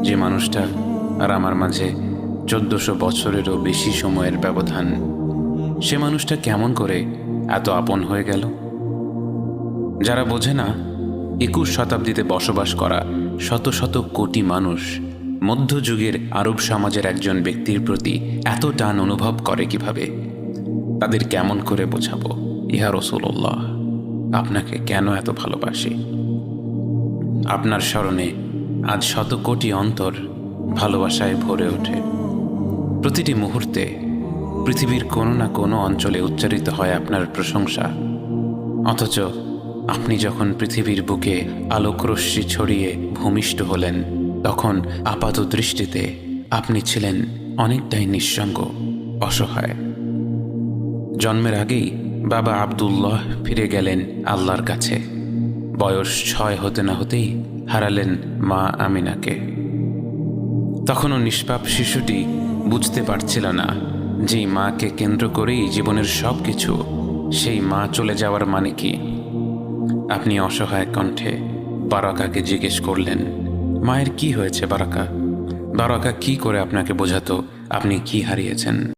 যে মানুষটা আর আমার মাঝে 1400 বছরেরও বেশি সময়ের ব্যবধান, সে মানুষটা কেমন করে এত আপন হয়ে গেল? যারা বোঝে না 21 শতাব্দীতে বসবাস করা শত শত কোটি মানুষ মধ্যযুগের আরব সমাজের একজন ব্যক্তির প্রতি এত টান অনুভব করে কিভাবে, তাদের কেমন করে বোঝাবো ইয়া রাসূলুল্লাহ আপনাকে কেন এত ভালোবাসি? আপনার স্মরণে আজ শত কোটি অন্তর ভালোবাসায় ভরে ওঠে। প্রতিটি মুহূর্তে পৃথিবীর কোনো না কোনো অঞ্চলে উচ্চারিত হয় আপনার প্রশংসা, অথচ আপনি যখন পৃথিবীর বুকে আলোকরশ্মি ছড়িয়ে ভূমিষ্ঠ হলেন, তখন আপাত দৃষ্টিতে আপনি ছিলেন অনেকটাই নিঃসঙ্গ, অসহায়। জন্মের আগেই বাবা আব্দুল্লাহ ফিরে গেলেন আল্লাহর কাছে। বয়স 6 হতে না হতেই হারালেন মা আমিনাকে। তখনও নিষ্পাপ শিশুটি বুঝতে পারছিল না যে মাকে কেন্দ্র করেই জীবনের সব কিছু, সেই মা চলে যাওয়ার মানে কি। আপনি অসহায় কণ্ঠে বারাকাকে জিজ্ঞেস করলেন, মায়ের কি হয়েছে বারাকা? বারাকা কি করে আপনাকে বোঝাতো আপনি কি হারিয়েছেন?